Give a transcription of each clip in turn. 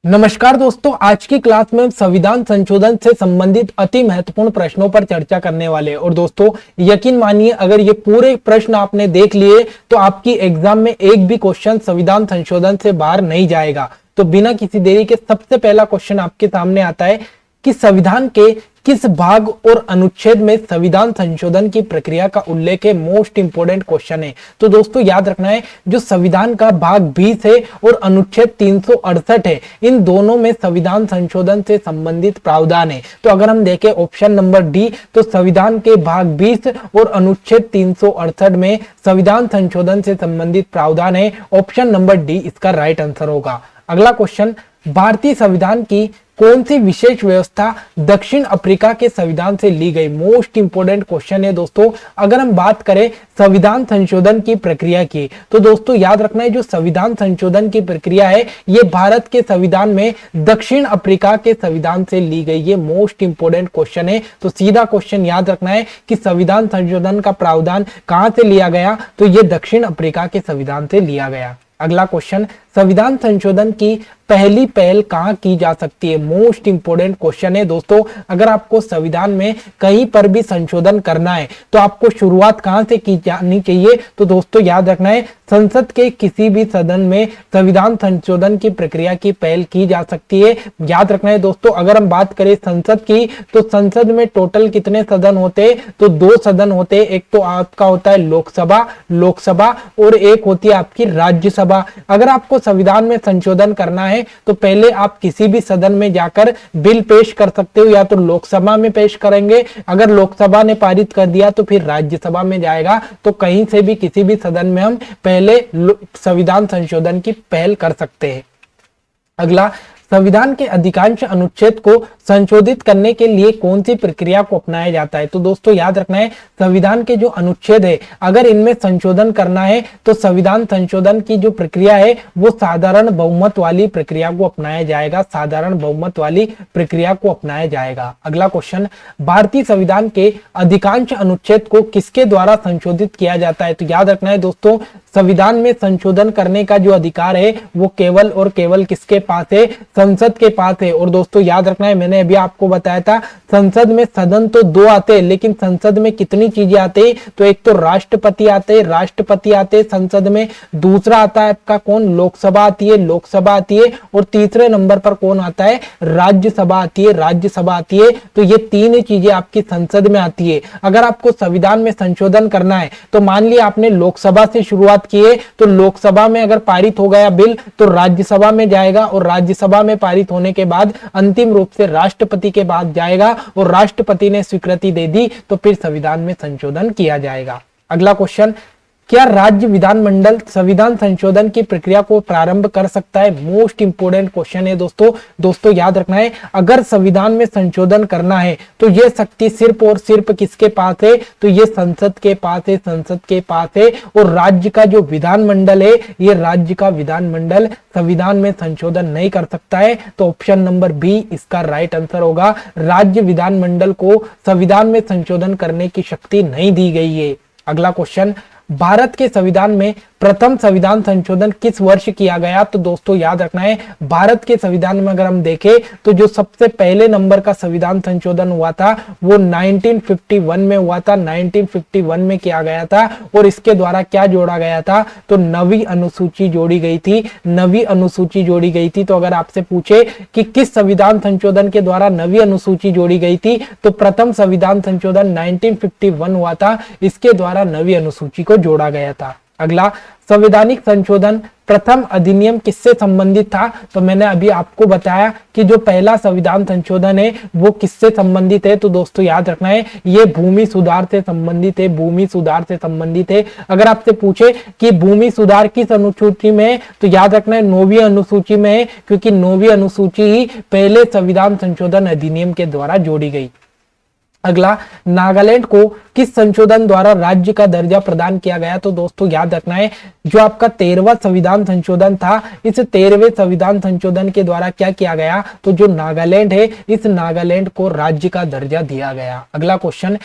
नमस्कार दोस्तों, आज की क्लास में संविधान संशोधन से संबंधित अति महत्वपूर्ण प्रश्नों पर चर्चा करने वाले हैं। और दोस्तों यकीन मानिए, अगर ये पूरे प्रश्न आपने देख लिए तो आपकी एग्जाम में एक भी क्वेश्चन संविधान संशोधन से बाहर नहीं जाएगा। तो बिना किसी देरी के सबसे पहला क्वेश्चन आपके सामने आता है कि संविधान के किस भाग और अनुच्छेद में संविधान संशोधन की प्रक्रिया का उल्लेख है। मोस्ट इंपोर्टेंट क्वेश्चन है। तो दोस्तों याद रखना है, जो संविधान का भाग 20 है और अनुच्छेद 368 है, इन दोनों में संविधान संशोधन से संबंधित प्रावधान है। तो अगर हम देखें ऑप्शन नंबर डी, तो संविधान के भाग 20 और अनुच्छेद 368 में संविधान संशोधन से संबंधित प्रावधान है। ऑप्शन नंबर डी इसका राइट आंसर होगा। अगला क्वेश्चन, भारतीय संविधान की कौन सी विशेष व्यवस्था दक्षिण अफ्रीका के संविधान से ली गई। मोस्ट इंपोर्टेंट क्वेश्चन है दोस्तों। अगर हम बात करें संविधान संशोधन की प्रक्रिया की, तो दोस्तों याद रखना है, जो संविधान संशोधन की प्रक्रिया है ये भारत के संविधान में दक्षिण अफ्रीका के संविधान से ली गई। ये मोस्ट इंपोर्टेंट क्वेश्चन है। तो सीधा क्वेश्चन याद रखना है कि संविधान संशोधन का प्रावधान कहां से लिया गया, तो ये दक्षिण अफ्रीका के संविधान से लिया गया। अगला क्वेश्चन, संविधान संशोधन की पहली पहल कहां की जा सकती है। मोस्ट इंपोर्टेंट क्वेश्चन है दोस्तों। अगर आपको संविधान में कहीं पर भी संशोधन करना है तो आपको शुरुआत कहां से की जानी चाहिए, तो दोस्तों याद रखना है, संसद के किसी भी सदन में संविधान संशोधन की प्रक्रिया की पहल की जा सकती है। याद रखना है दोस्तों, अगर हम बात करें संसद की, तो संसद में टोटल कितने सदन होते हैं, तो 2 सदन होते हैं। एक तो आपका होता है लोकसभा और एक होती है आपकी राज्यसभा। अगर आपको संविधान में संशोधन करना है तो पहले आप किसी भी सदन में जाकर बिल पेश कर सकते हो, या तो लोकसभा में पेश करेंगे, अगर लोकसभा ने पारित कर दिया तो फिर राज्यसभा में जाएगा। तो कहीं से भी किसी भी सदन में हम पहले संविधान संशोधन की पहल कर सकते हैं। अगला, संविधान के अधिकांश अनुच्छेद को संशोधित करने के लिए कौन सी प्रक्रिया को अपनाया जाता है। तो दोस्तों याद रखना है, संविधान के जो अनुच्छेद है अगर इनमें संशोधन करना है तो संविधान संशोधन की जो प्रक्रिया है वो साधारण बहुमत वाली प्रक्रिया को अपनाया जाएगा। साधारण बहुमत वाली प्रक्रिया को अपनाया जाएगा। अगला क्वेश्चन, भारतीय संविधान के अधिकांश अनुच्छेद को किसके द्वारा संशोधित किया जाता है। तो याद रखना है दोस्तों, संविधान में संशोधन करने का जो अधिकार है वो केवल और केवल किसके पास है, संसद के पास है। और दोस्तों याद रखना है, मैंने अभी आपको बताया था संसद में सदन तो 2 आते हैं, लेकिन संसद में कितनी चीजें आते हैं, तो एक तो राष्ट्रपति आते हैं संसद में, दूसरा आता है आपका कौन, लोकसभा आती है, और तीसरे नंबर पर कौन आता है, राज्यसभा आती है। तो ये 3 चीजें आपकी संसद में आती है। अगर आपको संविधान में संशोधन करना है तो मान लिया आपने लोकसभा से शुरुआत की है, तो लोकसभा में अगर पारित हो गया बिल तो राज्यसभा में जाएगा, और राज्यसभा में पारित होने के बाद अंतिम रूप से राष्ट्रपति के पास जाएगा, और राष्ट्रपति ने स्वीकृति दे दी तो फिर संविधान में संशोधन किया जाएगा। अगला क्वेश्चन, क्या राज्य विधानमंडल संविधान संशोधन की प्रक्रिया को प्रारंभ कर सकता है। मोस्ट इंपोर्टेंट क्वेश्चन है दोस्तों याद रखना है, अगर संविधान में संशोधन करना है तो यह शक्ति सिर्फ और सिर्फ किसके पास है, तो ये संसद के पास है। और राज्य का जो विधानमंडल है, ये राज्य का विधानमंडल संविधान में संशोधन नहीं कर सकता है। तो ऑप्शन नंबर बी इसका राइट आंसर होगा। राज्य विधानमंडल को संविधान में संशोधन करने की शक्ति नहीं दी गई है। अगला क्वेश्चन, भारत के संविधान में प्रथम संविधान संशोधन किस वर्ष किया गया। तो दोस्तों याद रखना है, भारत के संविधान में अगर हम देखें तो जो सबसे पहले नंबर का संविधान संशोधन हुआ था वो 1951 में हुआ था। 1951 में किया गया था, और इसके द्वारा क्या जोड़ा गया था, तो नवी अनुसूची जोड़ी गई थी। तो अगर आपसे पूछे कि किस संविधान संशोधन के द्वारा नवी अनुसूची जोड़ी गई थी, तो प्रथम संविधान संशोधन 1951 हुआ था, इसके द्वारा नवी अनुसूची को जोड़ा गया था। अगला, संवैधानिक संशोधन प्रथम अधिनियम किससे संबंधित था। तो मैंने अभी आपको बताया कि जो पहला संविधान संशोधन है वो किससे संबंधित है। तो दोस्तों याद रखना है, ये भूमि सुधार से संबंधित है। अगर आपसे पूछे कि भूमि सुधार किस अनुसूची में है, तो याद रखना है 9वीं अनुसूची में है, क्योंकि 9वीं अनुसूची ही पहले संविधान संशोधन अधिनियम के द्वारा जोड़ी गई। अगला, नागालैंड को किस संशोधन द्वारा राज्य का दर्जा प्रदान किया गया। तो दोस्तों याद रखना है, जो आपका 13वां संविधान संशोधन था, इस 13वें संविधान संशोधन के द्वारा क्या किया गया, तो जो नागालैंड है, इस नागालैंड को राज्य का दर्जा दिया गया। अगला क्वेश्चन,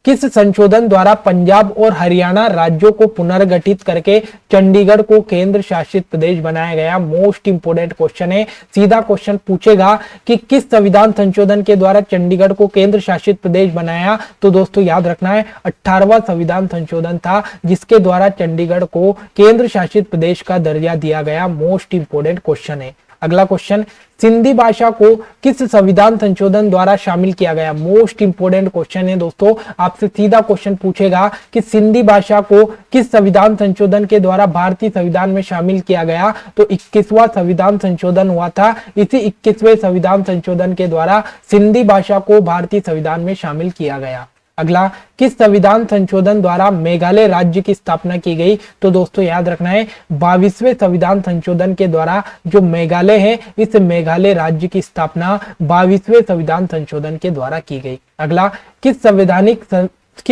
किस संशोधन द्वारा पंजाब और हरियाणा राज्यों को पुनर्गठित करके चंडीगढ़ को केंद्र शासित प्रदेश बनाया गया? मोस्ट इंपोर्टेंट क्वेश्चन है। सीधा क्वेश्चन पूछेगा कि किस संविधान संशोधन के द्वारा चंडीगढ़ को केंद्र शासित प्रदेश बनाया, तो दोस्तों याद रखना है 18वां संविधान संशोधन था जिसके द्वारा चंडीगढ़ को केंद्र शासित प्रदेश का दर्जा दिया गया। मोस्ट इंपोर्टेंट क्वेश्चन है। अगला क्वेश्चन, सिंधी भाषा को किस संविधान संशोधन द्वारा शामिल किया गया? मोस्ट इंपोर्टेंट क्वेश्चन है दोस्तों। आपसे सीधा क्वेश्चन पूछेगा कि सिंधी भाषा को किस संविधान संशोधन के द्वारा भारतीय संविधान में शामिल किया गया? तो 21वां संविधान संशोधन हुआ था। इसी 21वें संविधान संशोधन के द्वारा सिंधी भाषा को भारतीय संविधान में शामिल किया गया। अगला, किस संविधान संशोधन द्वारा मेघालय राज्य की स्थापना की गई? तो दोस्तों याद रखना है 22वें संविधान संशोधन के द्वारा जो मेघालय है इस मेघालय राज्य की स्थापना 22वें संविधान संशोधन के द्वारा की गई। अगला, किस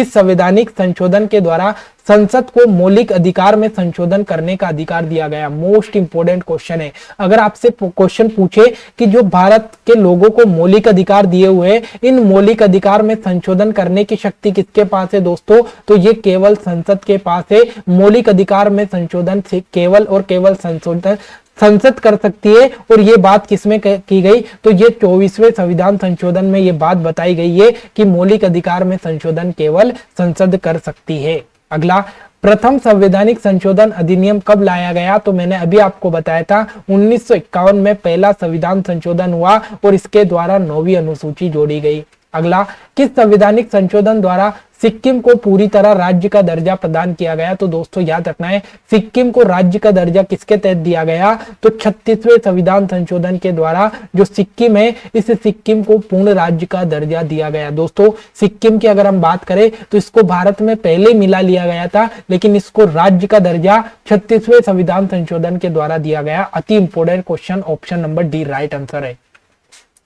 संवैधानिक संशोधन के द्वारा संसद को मौलिक अधिकार में संशोधन करने का अधिकार दिया गया? मोस्ट इंपोर्टेंट क्वेश्चन है। अगर आपसे क्वेश्चन पूछे कि जो भारत के लोगों को मौलिक अधिकार दिए हुए, इन मौलिक अधिकार में संशोधन करने की शक्ति किसके पास है दोस्तों? तो ये केवल संसद के पास है। मौलिक अधिकार में संशोधन से केवल और केवल संसद कर सकती है। और ये बात किसमें की गई? तो ये 24वें संविधान संशोधन में ये बात बताई गई है कि मौलिक अधिकार में संशोधन केवल संसद कर सकती है। अगला, प्रथम संवैधानिक संशोधन अधिनियम कब लाया गया? तो मैंने अभी आपको बताया था 1951 में पहला संविधान संशोधन हुआ और इसके द्वारा 9वीं अनुसूची जोड़ी गई। अगला, किस संवैधानिक संशोधन द्वारा सिक्किम को पूरी तरह राज्य का दर्जा प्रदान किया गया? तो दोस्तों याद रखना है सिक्किम को राज्य का दर्जा किसके तहत दिया गया? तो 36वें संविधान संशोधन के द्वारा जो सिक्किम है इस सिक्किम को पूर्ण राज्य का दर्जा दिया गया। दोस्तों सिक्किम की अगर हम बात करें तो इसको भारत में पहले मिला लिया गया था, लेकिन इसको राज्य का दर्जा 36वें संविधान संशोधन के द्वारा दिया गया। अति important question, option number D right answer है।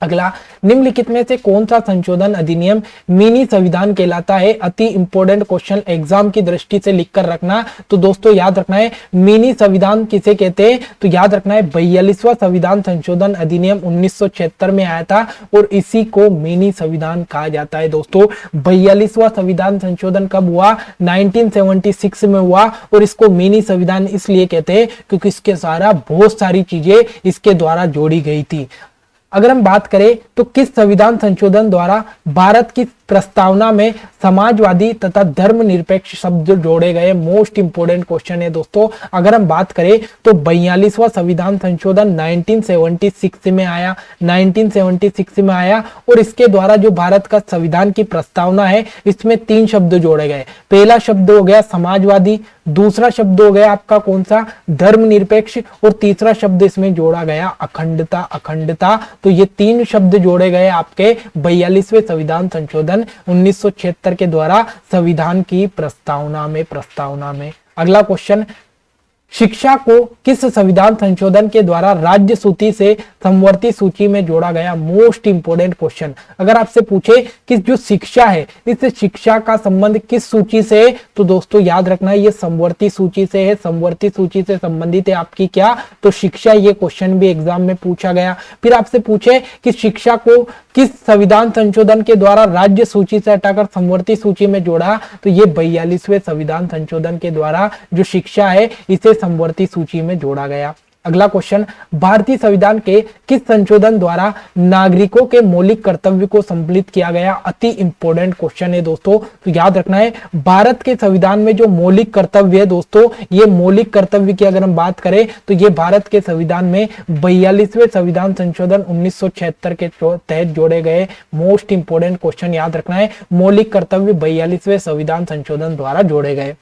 अगला, निम्नलिखित में से कौन सा संशोधन अधिनियम मिनी संविधान कहलाता है? अति इंपोर्टेंट क्वेश्चन, एग्जाम की दृष्टि से लिखकर रखना। तो दोस्तों याद रखना है मिनी संविधान किसे कहते हैं? तो याद रखना है 42वां संविधान संशोधन अधिनियम 1976 में आया था और इसी को मिनी संविधान कहा जाता है। दोस्तों 42वां संविधान संशोधन कब हुआ? 1976 में हुआ और इसको मिनी संविधान इसलिए कहते हैं क्योंकि इसके सारा बहुत सारी चीजें इसके द्वारा जोड़ी गई थी। अगर हम बात करें तो किस संविधान संशोधन द्वारा भारत की प्रस्तावना में समाजवादी तथा धर्मनिरपेक्ष शब्द जोड़े गए? मोस्ट इंपोर्टेंट क्वेश्चन है दोस्तों। अगर हम बात करें तो 42वां संविधान संशोधन 1976 में आया, 1976 में आया और इसके द्वारा जो भारत का संविधान की प्रस्तावना है इसमें 3 शब्द जोड़े गए। पहला शब्द हो गया समाजवादी, दूसरा शब्द हो गया आपका कौन सा? धर्मनिरपेक्ष, और तीसरा शब्द इसमें जोड़ा गया अखंडता। अखंडता, तो ये 3 शब्द जोड़े गए आपके 42वें संविधान संशोधन 1976 के द्वारा संविधान की प्रस्तावना में। अगला क्वेश्चन, शिक्षा को किस संविधान संशोधन के द्वारा राज्य सूची से समवर्ती सूची में जोड़ा गया? Most important question. अगर आपसे पूछे कि जो शिक्षा है इस शिक्षा का संबंध किस सूची से है? तो दोस्तों याद रखना है ये समवर्ती सूची से है। समवर्ती सूची से संबंधित है आपकी क्या? तो शिक्षा। ये क्वेश्चन भी एग्जाम में पूछा गया। फिर आपसे पूछे कि शिक्षा को किस संविधान संशोधन के द्वारा राज्य सूची से हटाकर समवर्ती सूची में जोड़ा? तो ये 42वें संविधान संशोधन के द्वारा जो शिक्षा है इसे समवर्ती सूची में जोड़ा गया। अगला क्वेश्चन, भारतीय संविधान के किस संशोधन द्वारा नागरिकों के मौलिक कर्तव्य को सम्मिलित किया गया? अति इंपोर्टेंट क्वेश्चन है दोस्तों। तो याद रखना है भारत के संविधान में जो मौलिक कर्तव्य है दोस्तों, ये मौलिक कर्तव्य की अगर हम बात करें तो ये भारत के संविधान में 42वें संविधान संशोधन 1976 के तहत जोड़े गए। मोस्ट इंपोर्टेंट क्वेश्चन याद रखना है, मौलिक कर्तव्य 42वें संविधान संशोधन द्वारा जोड़े गए।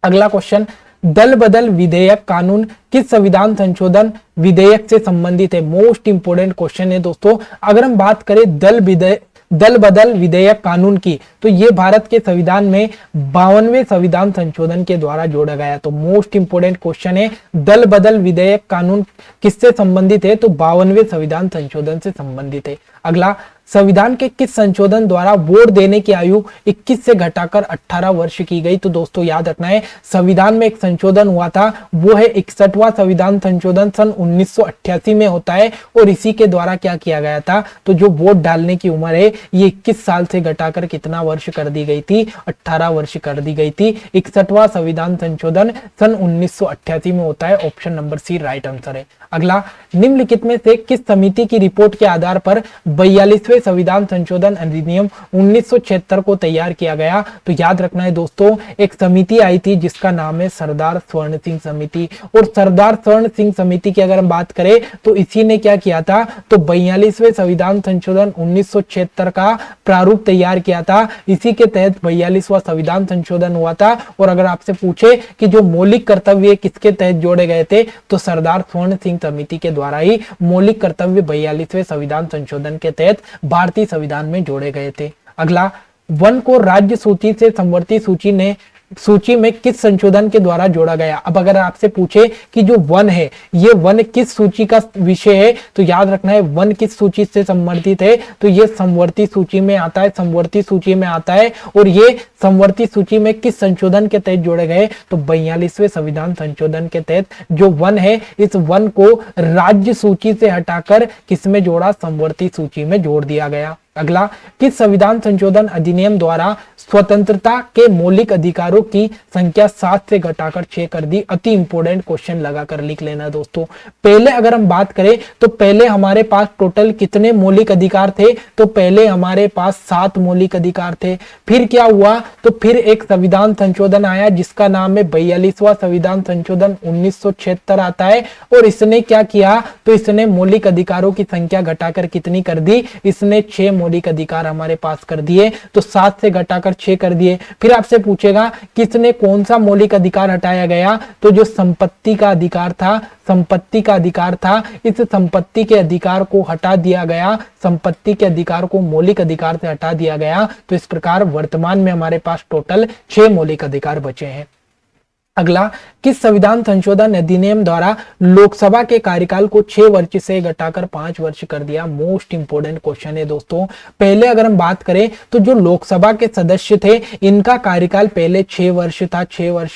अगला क्वेश्चन, दल बदल विधेयक कानून किस संविधान संशोधन विधेयक से संबंधित है? मोस्ट इंपोर्टेंट क्वेश्चन है दोस्तों। अगर हम बात करें दल बदल विधेयक कानून की तो ये भारत के संविधान में 52वें संविधान संशोधन के द्वारा जोड़ा गया। तो मोस्ट इंपोर्टेंट क्वेश्चन है, दल बदल विधेयक कानून किससे संबंधित है? तो 52वें संविधान संशोधन से संबंधित है। अगला, संविधान के किस संशोधन द्वारा वोट देने की आयु 21 से घटाकर 18 वर्ष की गई? तो दोस्तों याद रखना है, संविधान में एक संशोधन हुआ था, वो है 61वां संविधान संशोधन सन 1988 में होता है और इसी के द्वारा क्या किया गया था, तो जो वोट डालने की उम्र है ये 21 साल से घटाकर कितना वर्ष कर दी गई थी? 18 वर्ष कर दी गई थी। 61वां संविधान संशोधन सन 1988 में होता है। Option number C right answer है। अगला, निम्नलिखित में से किस समिति की रिपोर्ट के आधार पर 42वें संविधान संशोधन अधिनियम 1976 को तैयार किया गया? तो याद रखना है दोस्तों, एक समिति आई थी जिसका नाम है सरदार स्वर्ण सिंह समिति, और सरदार स्वर्ण सिंह समिति की अगर हम बात करें तो इसी ने क्या किया था, तो 42वें संविधान संशोधन 1976 का प्रारूप तैयार किया था। इसी के तहत 42वां संविधान संशोधन हुआ था। और अगर आपसे पूछे कि जो मौलिक कर्तव्य किसके तहत जोड़े गए थे, तो सरदार स्वर्ण सिंह समिति के द्वारा ही मौलिक कर्तव्य 42वें संविधान संशोधन के तहत भारतीय संविधान में जोड़े गए थे। अगला, वन को राज्य सूची से समवर्ती सूची में किस संशोधन के द्वारा जोड़ा गया? अब अगर आपसे पूछे कि जो वन है ये वन किस सूची का विषय है, तो याद रखना है वन किस सूची से संवर्धित है, तो ये समवर्ती सूची में आता है, समवर्ती सूची में आता है। और ये समवर्ती सूची में किस संशोधन के तहत जोड़े गए, तो 42वें संविधान संशोधन के तहत जो वन है इस वन को राज्य सूची से हटाकर किसमें जोड़ा? समवर्ती सूची में जोड़ दिया गया। अगला, किस संविधान संशोधन अधिनियम द्वारा स्वतंत्रता के मौलिक अधिकारों की संख्या 7 से घटाकर 6 कर दी? अति इंपोर्टेंट क्वेश्चन लगाकर लिख लेना दोस्तों। पहले अगर हम बात करें तो पहले हमारे पास टोटल कितने मौलिक अधिकार थे, तो पहले हमारे पास 7 मौलिक अधिकार थे। फिर क्या हुआ, तो फिर एक संविधान संशोधन आया जिसका नाम है 42वां संविधान संशोधन 1976 आता है। और इसने क्या किया, तो इसने मौलिक अधिकारों की संख्या घटाकर कितनी कर दी, इसने 6 मौलिक अधिकार हमारे पास कर दिए, तो 7 से घटाकर 6 कर दिए। फिर आपसे पूछेगा किसने कौन सा मौलिक अधिकार हटाया गया, तो जो संपत्ति का अधिकार था, संपत्ति का अधिकार था, इस संपत्ति के अधिकार को हटा दिया गया, संपत्ति के अधिकार को मौलिक अधिकार से हटा दिया गया। तो इस प्रकार वर्तमान में हमारे पास टोटल 6 मौलिक अधिकार बचे हैं। अगला, किस संविधान संशोधन अधिनियम द्वारा लोकसभा के कार्यकाल को 6 वर्ष से घटाकर 5 वर्ष कर दिया? मोस्ट इंपोर्टेंट क्वेश्चन है दोस्तों। पहले अगर हम बात करें तो जो लोकसभा के सदस्य थे इनका कार्यकाल पहले 6 वर्ष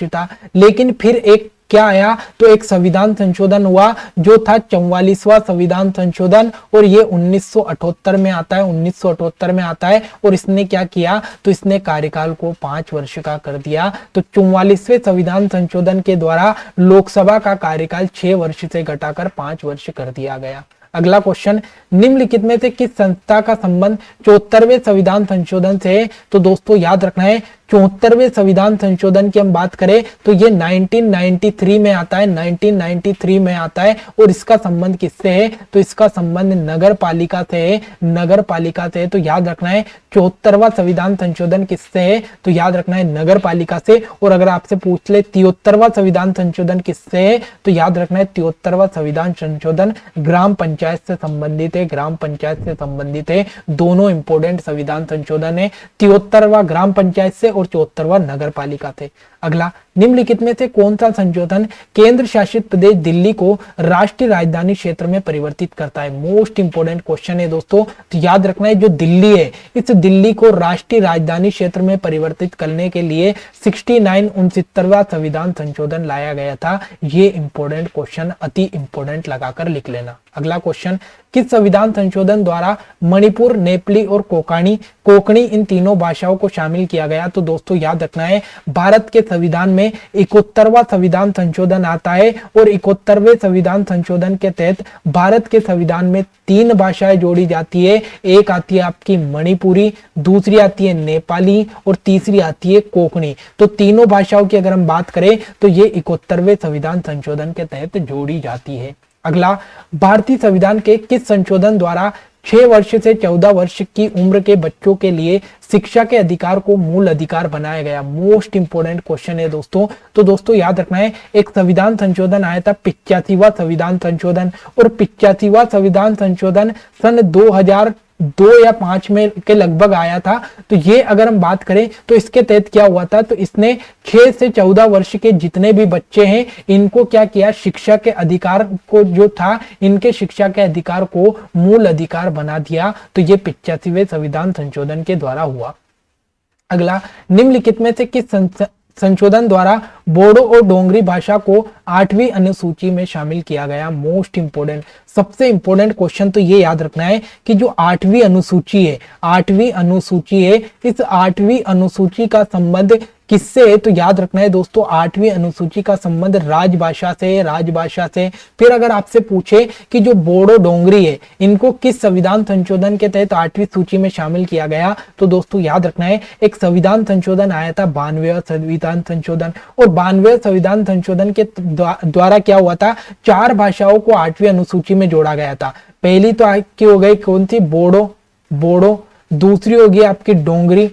था, लेकिन फिर एक क्या आया, तो एक संविधान संशोधन हुआ जो था 44वां संविधान संशोधन, और ये 1978 में आता है, 1978 में आता है। और इसने क्या किया, तो इसने कार्यकाल को 5 वर्ष का कर दिया। तो 44वें संविधान संशोधन के द्वारा लोकसभा का कार्यकाल 6 वर्ष से घटाकर 5 वर्ष कर दिया गया। अगला क्वेश्चन, निम्नलिखित में से किस संस्था का संबंध 74वें संविधान संशोधन से है? तो दोस्तों याद रखना है 74वें संविधान संशोधन की हम बात करें तो ये 1993 में आता है, 1993 में आता है। और इसका संबंध किससे है, तो इसका संबंध नगर पालिका से है, नगर पालिका से है। तो याद रखना है 74वां संविधान संशोधन किससे है, तो याद रखना है नगर पालिका से। और अगर आपसे पूछ ले 73वां संविधान संशोधन किससे है, तो याद रखना है 73वां संविधान संशोधन ग्राम पंचायत से संबंधित है, ग्राम पंचायत से संबंधित है। दोनों इंपोर्टेंट संविधान संशोधन है, 73वां ग्राम पंचायत से और 74वां नगर पालिका से। अगला, निम्नलिखित में से कौन सा संशोधन केंद्र शासित प्रदेश दिल्ली को राष्ट्रीय राजधानी क्षेत्र में परिवर्तित करता है? मोस्ट इंपोर्टेंट क्वेश्चन है दोस्तों। तो याद रखना है जो दिल्ली है इस दिल्ली को राष्ट्रीय राजधानी क्षेत्र में परिवर्तित करने के लिए 69वां संविधान संशोधन लाया गया था। ये इंपोर्टेंट क्वेश्चन अति इंपोर्टेंट लगाकर लिख लेना। अगला क्वेश्चन, किस संविधान संशोधन द्वारा मणिपुर, नेपाली और कोंकणी इन तीनों भाषाओं को शामिल किया गया? तो दोस्तों याद रखना है भारत के संविधान में 71वां संविधान संशोधन आता है और 71वें संविधान संशोधन के तहत भारत के संविधान में 3 भाषाएं जोड़ी जाती है। एक आती है आपकी मणिपुरी, दूसरी आती है नेपाली और तीसरी आती है कोंकणी। तो तीनों भाषाओं की अगर हम बात करें तो ये 71वें संविधान संशोधन के तहत जोड़ी जाती है। अगला, भारतीय संविधान के किस संशोधन द्वारा 6 वर्ष से 14 वर्ष की उम्र के बच्चों के लिए शिक्षा के अधिकार को मूल अधिकार बनाया गया? मोस्ट इंपोर्टेंट क्वेश्चन है दोस्तों। तो दोस्तों याद रखना है एक संविधान संशोधन आया था 85वां संविधान संशोधन, और 85वां संविधान संशोधन सन 2 या 5 में के लगभग आया था। तो ये अगर हम बात करें तो इसके तहत क्या हुआ था, तो इसने 6 से 14 वर्ष के जितने भी बच्चे हैं इनको क्या किया, शिक्षा के अधिकार को जो था, इनके शिक्षा के अधिकार को मूल अधिकार बना दिया। तो ये 85वें संविधान संशोधन के द्वारा हुआ। अगला, निम्नलिखित में से किस संशोधन द्वारा बोडो और डोंगरी भाषा को 8वीं अनुसूची में शामिल किया गया? मोस्ट इंपोर्टेंट, सबसे इंपोर्टेंट क्वेश्चन तो ये याद रखना है कि जो 8वीं अनुसूची है, 8वीं अनुसूची है, इस 8वीं अनुसूची का संबंध किससे है? तो याद रखना है दोस्तों, 8वीं अनुसूची का संबंध राजभाषा से, राजभाषा से। फिर अगर आपसे पूछे कि जो बोडो डोंगरी है इनको किस संविधान संशोधन के तहत 8वीं सूची में शामिल किया गया? तो दोस्तों याद रखना है, एक संविधान संशोधन आया था, 92वां संविधान संशोधन, और 92वें संविधान संशोधन के द्वारा क्या हुआ था, 4 भाषाओं को 8वीं अनुसूची में जोड़ा गया था। पहली तो आपकी हो गई कौन सी, बोडो, दूसरी होगी आपकी डोंगरी,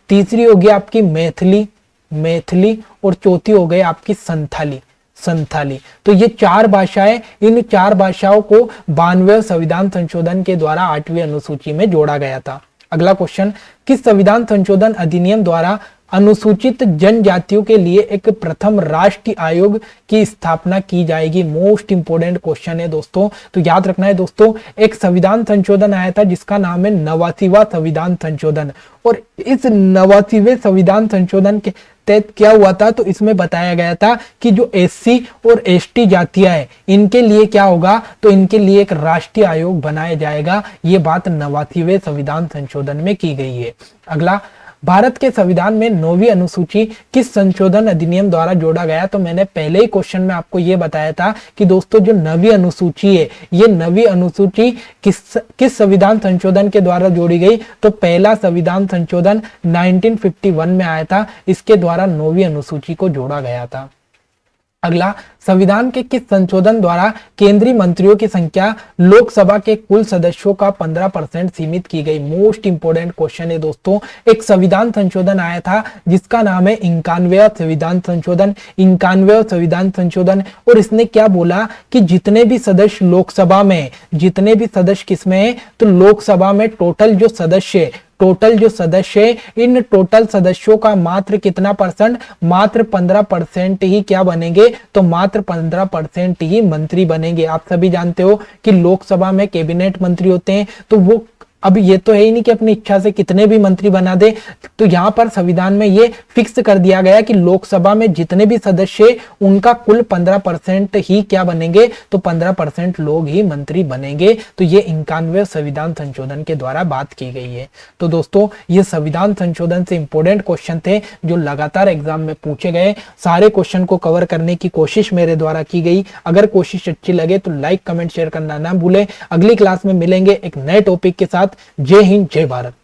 तीसरी होगी आपकी मैथिली, और चौथी हो गई आपकी संथाली। तो ये 4 भाषाएं, इन 4 भाषाओं को 92वें संविधान संशोधन के द्वारा 8वीं अनुसूची में जोड़ा गया था। अगला क्वेश्चन, किस संविधान संशोधन अधिनियम द्वारा अनुसूचित जनजातियों के लिए एक प्रथम राष्ट्रीय आयोग की स्थापना की जाएगी? मोस्ट इंपोर्टेंट क्वेश्चन है दोस्तों। तो याद रखना है दोस्तों, एक संविधान संशोधन आया था जिसका नाम है 89वां संविधान संशोधन, और इस 89वें संविधान संशोधन के तहत क्या हुआ था, तो इसमें बताया गया था कि जो एससी और एसटी जातियां हैं इनके लिए क्या होगा, तो इनके लिए एक राष्ट्रीय आयोग बनाया जाएगा। ये बात 89वें संविधान संशोधन में की गई है। अगला, भारत के संविधान में 9वीं अनुसूची किस संशोधन अधिनियम द्वारा जोड़ा गया? तो मैंने पहले ही क्वेश्चन में आपको यह बताया था कि दोस्तों जो 9वीं अनुसूची है, ये 9वीं अनुसूची किस संविधान संशोधन के द्वारा जोड़ी गई? तो पहला संविधान संशोधन 1951 में आया था, इसके द्वारा 9वीं अनुसूची को जोड़ा गया था। अगला, संविधान के किस संशोधन द्वारा केंद्रीय मंत्रियों की संख्या लोकसभा के कुल सदस्यों का 15% सीमित की गई? मोस्ट इंपोर्टेंट क्वेश्चन है दोस्तों। एक संविधान संशोधन आया था जिसका नाम है 91वां संविधान संशोधन, और इसने क्या बोला कि जितने भी सदस्य लोकसभा में, जितने भी सदस्य किसमें है, तो लोकसभा में टोटल जो सदस्य इन टोटल सदस्यों का मात्र कितना परसेंट, मात्र 15% ही क्या बनेंगे, तो मात्र 15% ही मंत्री बनेंगे। आप सभी जानते हो कि लोकसभा में कैबिनेट मंत्री होते हैं, तो वो अब ये तो है ही नहीं कि अपनी इच्छा से कितने भी मंत्री बना दे। तो यहाँ पर संविधान में ये फिक्स कर दिया गया कि लोकसभा में जितने भी सदस्य उनका कुल 15% ही क्या बनेंगे, तो 15% लोग ही मंत्री बनेंगे। तो ये 91वें संविधान संशोधन के द्वारा बात की गई है। तो दोस्तों ये संविधान संशोधन से इंपॉर्टेंट क्वेश्चन थे जो लगातार एग्जाम में पूछे गए। सारे क्वेश्चन को कवर करने की कोशिश मेरे द्वारा की गई। अगर कोशिश अच्छी लगे तो लाइक, कमेंट, शेयर करना ना भूलें। अगली क्लास में मिलेंगे एक नए टॉपिक के साथ। जय हिंद, जय भारत।